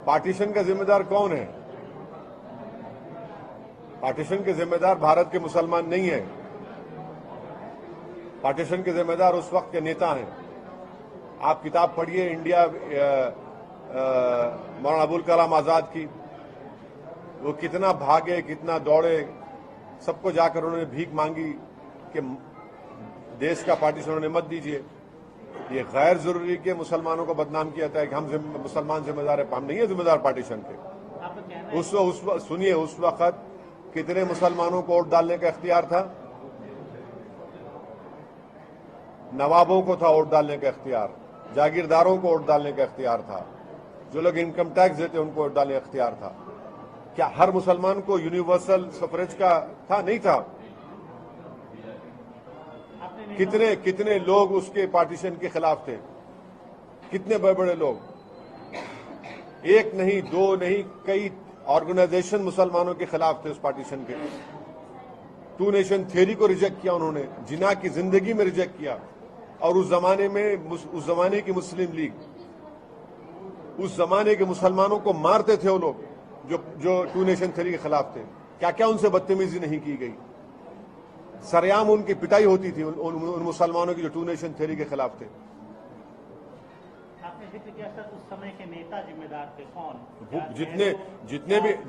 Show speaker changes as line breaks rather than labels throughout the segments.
Partition का जिम्मेदार कौन है? पार्टीशन के जिम्मेदार भारत के मुसलमान नहीं है। पार्टीशन के जिम्मेदार उस वक्त के नेता हैं। आप किताब पढ़िए इंडिया मौलाना अबुल कलाम आजाद की, वो कितना भागे, कितना दौड़े, सबको जाकर उन्होंने भीख मांगी कि देश का पार्टीशन उन्होंने मत दीजिए। ये गैर जरूरी के मुसलमानों को बदनाम किया जाता है कि हम मुसलमान जिम्मेदार है। हम नहीं है जिम्मेदार पार्टीशन के। सुनिए, उस वक्त कितने मुसलमानों को वोट डालने का इख्तियार था? नवाबों को था वोट डालने का इख्तियार, जागीरदारों को वोट डालने का इख्तियार था, जो लोग इनकम टैक्स देते उनको वोट डालने का इख्तियार था। क्या हर मुसलमान को यूनिवर्सल सफरेज का था? नहीं था। कितने लोग उसके पार्टीशन के खिलाफ थे? कितने बड़े बड़े लोग, एक नहीं, दो नहीं, कई ऑर्गेनाइजेशन मुसलमानों के खिलाफ थे उस पार्टीशन के। टू नेशन थ्योरी को रिजेक्ट किया उन्होंने, जिना की जिंदगी में रिजेक्ट किया। और उस जमाने की मुस्लिम लीग, उस जमाने के मुसलमानों को मारते थे वो लोग जो टू नेशन थ्योरी के खिलाफ थे। क्या क्या उनसे बदतमीजी नहीं की गई? सरेआम उनकी पिटाई होती थी उन मुसलमानों की जो टू नेशन थ्योरी के खिलाफ थे।
आपने जिक्र किया सर, उस समय के नेता जिम्मेदार थे कौन?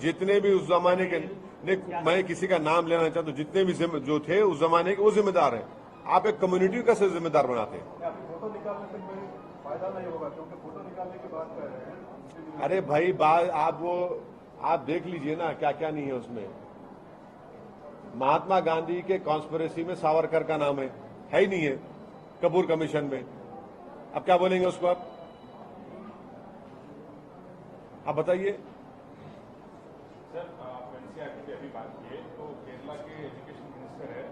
जितने भी उस जमाने के, मैं किसी का नाम लेना चाहता हूं, जितने भी जो थे उस जमाने के, वो जिम्मेदार हैं। आप एक कम्युनिटी को कैसे जिम्मेदार बनाते हैं?
फोटो निकालने से कोई फायदा नहीं होगा, क्योंकि फोटो निकालने की बात कर रहे हैं।
अरे भाई, आप देख लीजिए ना, क्या क्या नहीं है उसमें। महात्मा गांधी के कॉन्स्पिरेसी में सावरकर का नाम है ही नहीं है कपूर कमीशन में। अब क्या बोलेंगे उसको? आप बताइए।
सर, आप एनसीईआरटी की अभी बात किए तो केरला के एजुकेशन मिनिस्टर है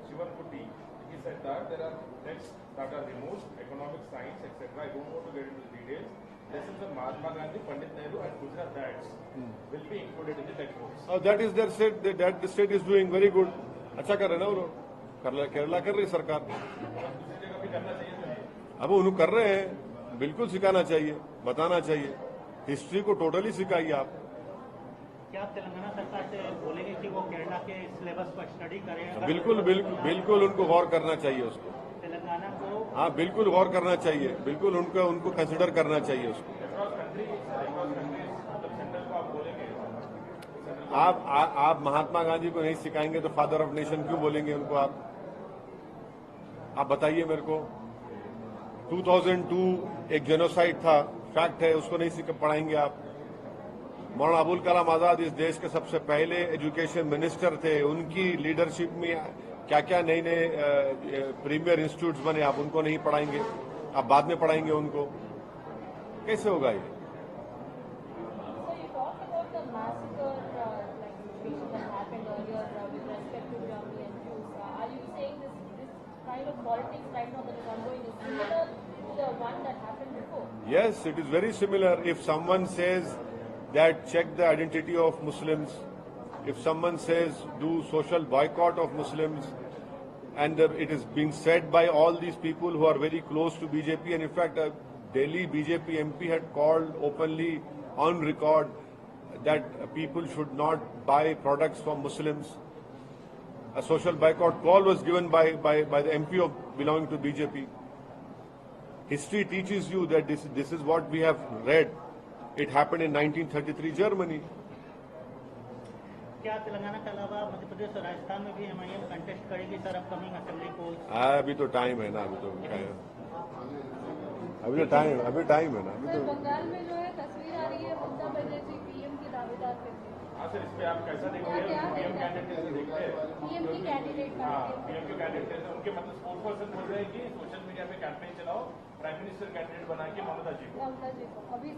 शिवनकुटी, he said that there are texts that are removed, economic science, etc. I don't want to get into the details. Lessons of Mahatma Gandhi, Pandit Nehru, and Gujarat Dats will be included in the textbooks.
Oh, that is their state. That the state is doing very good. अच्छा कर रहे ना वो लोग। केरला कर रही सरकार।
दूसरी जगह भी करना चाहिए सर।
अब उन्हें कर रहे हैं, बिल्कुल सिखाना चाहिए, बताना चाहिए। हिस्ट्री को टोटली सिखाइए आप।
क्या आप तेलंगाना सरकार से बोलेंगे कि वो केरला के सिलेबस पर स्टडी करें?
बिल्कुल उनको गौर करना चाहिए उसको।
तेलंगाना को,
हाँ, बिल्कुल गौर करना चाहिए, बिल्कुल उनको कंसिडर करना चाहिए उसको। आप महात्मा गांधी को नहीं सिखाएंगे तो फादर ऑफ नेशन क्यों बोलेंगे उनको? आप बताइए मेरे को। 2002 एक जेनोसाइड था, फैक्ट है, उसको नहीं पढ़ाएंगे आप? मौलाना अबुल कलाम आजाद इस देश के सबसे पहले एजुकेशन मिनिस्टर थे। उनकी लीडरशिप में क्या क्या नए प्रीमियर इंस्टीट्यूट्स बने, आप उनको नहीं पढ़ाएंगे? आप बाद में पढ़ाएंगे उनको? कैसे होगा ये? Yes, it is very similar. If someone says that check the identity of Muslims, if someone says do social boycott of Muslims, and it is being said by all these people who are very close to BJP, and in fact Delhi BJP MP had called openly on record that people should not buy products from Muslims. A social boycott call was given by the MP of belonging to BJP. History teaches you that this is what we have read. It happened in 1933 Germany.
क्या तेलंगाना के अलावा मध्य प्रदेश और राजस्थान में भी MIM contest करेगी sir upcoming assembly को?
अभी तो टाइम है ना, अभी तो टाइम है ना।
बंगाल में जो है तस्वीर आ रही है ममता बनर्जी पीएम की दावेदार करके।
हाँ सर, इस पे आप कैसा देखते हैं? पीएम कैंडिडेट देखते हैं,
पीएम की कैंडिडेट
हाँ पीएम के कैंडिडेट उनके मतलब स्पोर्ट पर्सन बोल रहे हैं कि सोशल मीडिया पे कैंपेन चलाओ, प्राइम मिनिस्टर कैंडिडेट बना के ममता जी को।
अभी